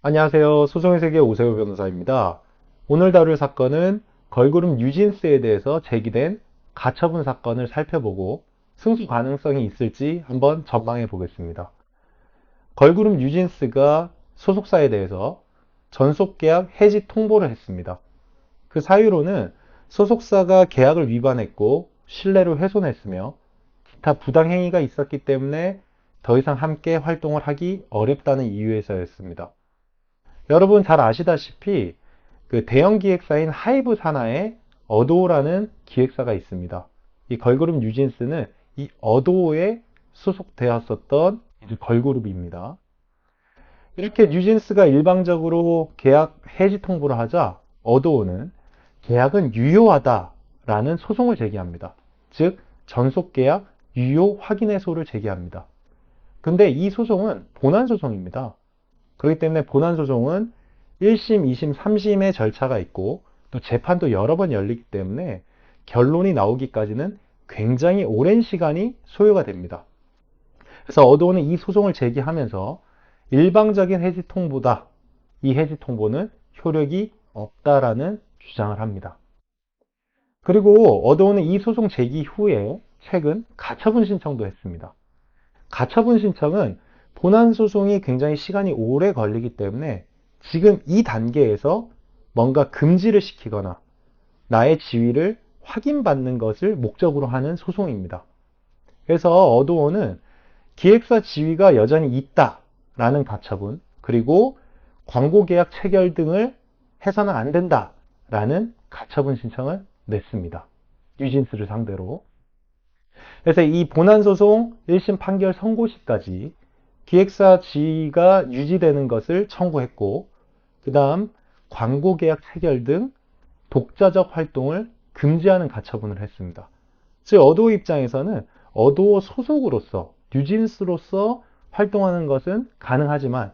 안녕하세요. 소송의 세계 오세호 변호사입니다. 오늘 다룰 사건은 걸그룹 뉴진스에 대해서 제기된 가처분 사건을 살펴보고 승소 가능성이 있을지 한번 전망해 보겠습니다. 걸그룹 뉴진스가 소속사에 대해서 전속계약 해지 통보를 했습니다. 그 사유로는 소속사가 계약을 위반했고 신뢰를 훼손했으며 기타 부당행위가 있었기 때문에 더 이상 함께 활동을 하기 어렵다는 이유에서였습니다. 여러분 잘 아시다시피 그 대형 기획사인 하이브 산하에 어도어라는 기획사가 있습니다. 이 걸그룹 뉴진스는 이 어도어에 소속되었었던 걸그룹입니다. 이렇게 뉴진스가 일방적으로 계약 해지 통보를 하자 어도어는 계약은 유효하다라는 소송을 제기합니다. 즉 전속계약 유효 확인해소를 제기합니다. 근데 이 소송은 본안소송입니다. 그렇기 때문에 본안소송은 1심, 2심, 3심의 절차가 있고 또 재판도 여러 번 열리기 때문에 결론이 나오기까지는 굉장히 오랜 시간이 소요가 됩니다. 그래서 어도어는 이 소송을 제기하면서 일방적인 해지 통보다, 이 해지 통보는 효력이 없다라는 주장을 합니다. 그리고 어도어는 이 소송 제기 후에 최근 가처분 신청도 했습니다. 가처분 신청은 본안 소송이 굉장히 시간이 오래 걸리기 때문에 지금 이 단계에서 뭔가 금지를 시키거나 나의 지위를 확인받는 것을 목적으로 하는 소송입니다. 그래서 어도어는 기획사 지위가 여전히 있다라는 가처분, 그리고 광고계약 체결 등을 해서는 안 된다라는 가처분 신청을 냈습니다. 뉴진스를 상대로. 그래서 이 본안소송 1심 판결 선고 시까지 기획사 지위가 유지되는 것을 청구했고, 그 다음 광고계약 체결 등 독자적 활동을 금지하는 가처분을 했습니다. 즉 어도어 입장에서는 어도어 소속으로서 뉴진스로서 활동하는 것은 가능하지만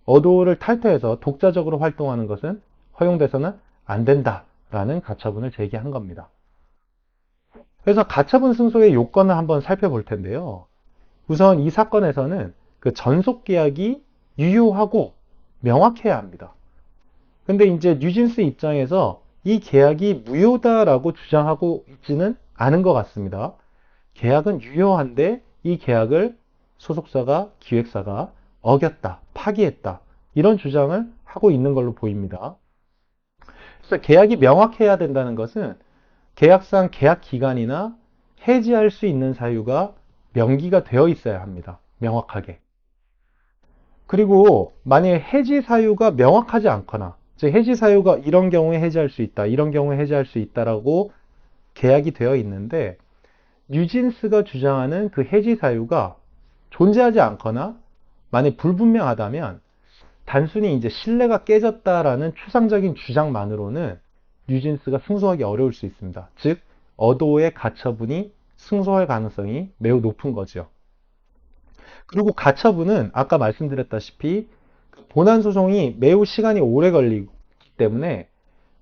어도어를 탈퇴해서 독자적으로 활동하는 것은 허용돼서는 안 된다라는 가처분을 제기한 겁니다. 그래서 가처분 승소의 요건을 한번 살펴볼 텐데요. 우선 이 사건에서는 그 전속 계약이 유효하고 명확해야 합니다. 근데 이제 뉴진스 입장에서 이 계약이 무효다라고 주장하고 있지는 않은 것 같습니다. 계약은 유효한데 이 계약을 소속사가, 기획사가 어겼다, 파기했다, 이런 주장을 하고 있는 걸로 보입니다. 그래서 계약이 명확해야 된다는 것은 계약상 계약 기간이나 해지할 수 있는 사유가 명기가 되어 있어야 합니다. 명확하게. 그리고 만약에 해지 사유가 명확하지 않거나, 즉 해지 사유가 이런 경우에 해지할 수 있다, 이런 경우에 해지할 수 있다라고 계약이 되어 있는데 뉴진스가 주장하는 그 해지 사유가 존재하지 않거나 만약 불분명하다면 단순히 이제 신뢰가 깨졌다라는 추상적인 주장만으로는 뉴진스가 승소하기 어려울 수 있습니다. 즉 어도어의 가처분이 승소할 가능성이 매우 높은 거죠. 그리고 가처분은 아까 말씀드렸다시피 본안 소송이 매우 시간이 오래 걸리기 때문에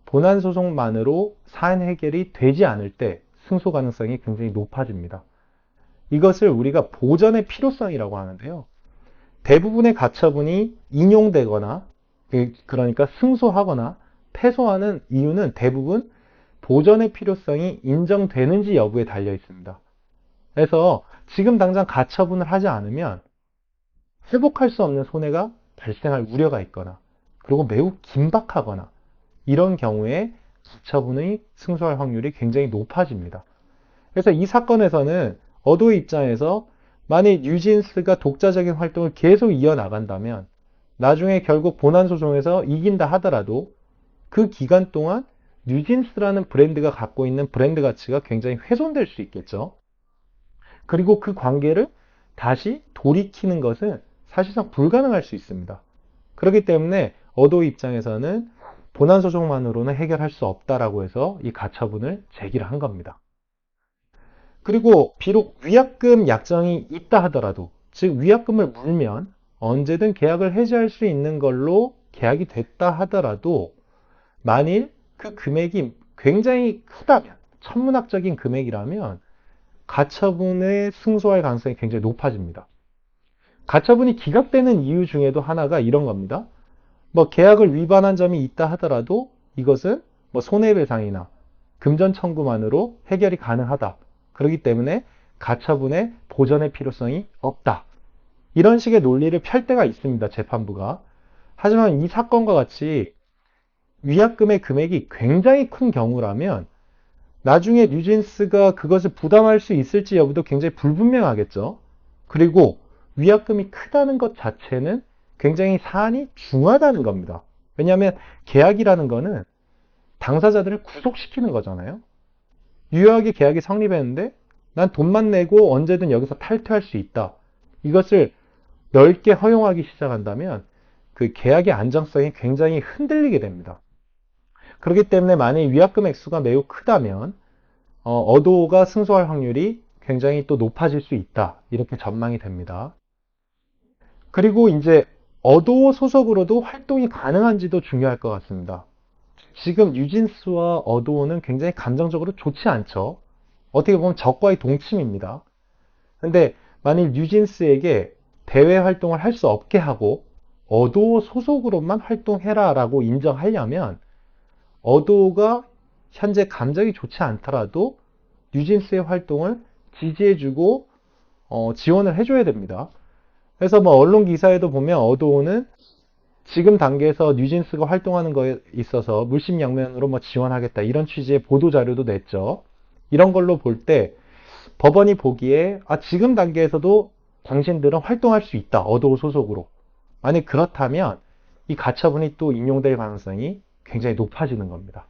본안 소송만으로 사안 해결이 되지 않을 때 승소 가능성이 굉장히 높아집니다. 이것을 우리가 보전의 필요성이라고 하는데요. 대부분의 가처분이 인용되거나 그러니까 승소하거나 패소하는 이유는 대부분 보전의 필요성이 인정되는지 여부에 달려 있습니다. 그래서 지금 당장 가처분을 하지 않으면 회복할 수 없는 손해가 발생할 우려가 있거나 그리고 매우 긴박하거나 이런 경우에 가처분의 승소할 확률이 굉장히 높아집니다. 그래서 이 사건에서는 어도의 입장에서 만약 뉴진스가 독자적인 활동을 계속 이어나간다면 나중에 결국 본안소송에서 이긴다 하더라도 그 기간 동안 뉴진스라는 브랜드가 갖고 있는 브랜드 가치가 굉장히 훼손될 수 있겠죠. 그리고 그 관계를 다시 돌이키는 것은 사실상 불가능할 수 있습니다. 그렇기 때문에 어도의 입장에서는 본안소송만으로는 해결할 수 없다라고 해서 이 가처분을 제기를 한 겁니다. 그리고 비록 위약금 약정이 있다 하더라도, 즉 위약금을 물면 언제든 계약을 해지할 수 있는 걸로 계약이 됐다 하더라도 만일 그 금액이 굉장히 크다면, 천문학적인 금액이라면 가처분에 승소할 가능성이 굉장히 높아집니다. 가처분이 기각되는 이유 중에도 하나가 이런 겁니다. 뭐 계약을 위반한 점이 있다 하더라도 이것은 뭐 손해배상이나 금전 청구만으로 해결이 가능하다. 그렇기 때문에 가처분의 보전의 필요성이 없다. 이런 식의 논리를 펼 때가 있습니다. 재판부가. 하지만 이 사건과 같이 위약금의 금액이 굉장히 큰 경우라면 나중에 뉴진스가 그것을 부담할 수 있을지 여부도 굉장히 불분명하겠죠. 그리고 위약금이 크다는 것 자체는 굉장히 사안이 중하다는 겁니다. 왜냐하면 계약이라는 거는 당사자들을 구속시키는 거잖아요. 유효하게 계약이 성립했는데 난 돈만 내고 언제든 여기서 탈퇴할 수 있다. 이것을 넓게 허용하기 시작한다면 그 계약의 안정성이 굉장히 흔들리게 됩니다. 그렇기 때문에 만약 위약금 액수가 매우 크다면 어도가 승소할 확률이 굉장히 또 높아질 수 있다. 이렇게 전망이 됩니다. 그리고 이제 어도 소속으로도 활동이 가능한지도 중요할 것 같습니다. 지금 뉴진스와 어도는 굉장히 감정적으로 좋지 않죠. 어떻게 보면 적과의 동침입니다. 근데 만일 뉴진스에게 대외 활동을 할 수 없게 하고 어도 소속으로만 활동해라 라고 인정하려면 어도가 현재 감정이 좋지 않더라도 뉴진스의 활동을 지지해주고 지원을 해줘야 됩니다. 그래서 뭐 언론 기사에도 보면 어도는 지금 단계에서 뉴진스가 활동하는 거에 있어서 물심양면으로 뭐 지원하겠다 이런 취지의 보도 자료도 냈죠. 이런 걸로 볼 때 법원이 보기에 지금 단계에서도 당신들은 활동할 수 있다. 어도 소속으로. 만약 그렇다면 이 가처분이 또 인용될 가능성이 굉장히 높아지는 겁니다.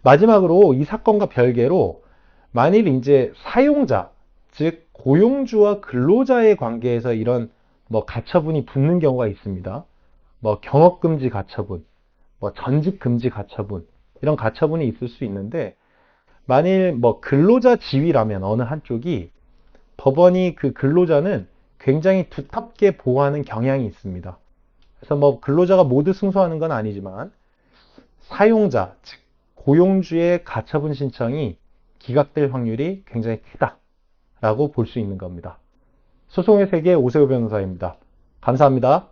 마지막으로 이 사건과 별개로 만일 이제 사용자, 즉 고용주와 근로자의 관계에서 이런 뭐 가처분이 붙는 경우가 있습니다. 뭐 경업금지 가처분, 뭐 전직금지 가처분 이런 가처분이 있을 수 있는데 만일 뭐 근로자 지위라면 어느 한쪽이 법원이 그 근로자는 굉장히 두텁게 보호하는 경향이 있습니다. 그래서 뭐 근로자가 모두 승소하는 건 아니지만 사용자, 즉 고용주의 가처분 신청이 기각될 확률이 굉장히 크다라고 볼 수 있는 겁니다. 소송의 세계 오세호 변호사입니다. 감사합니다.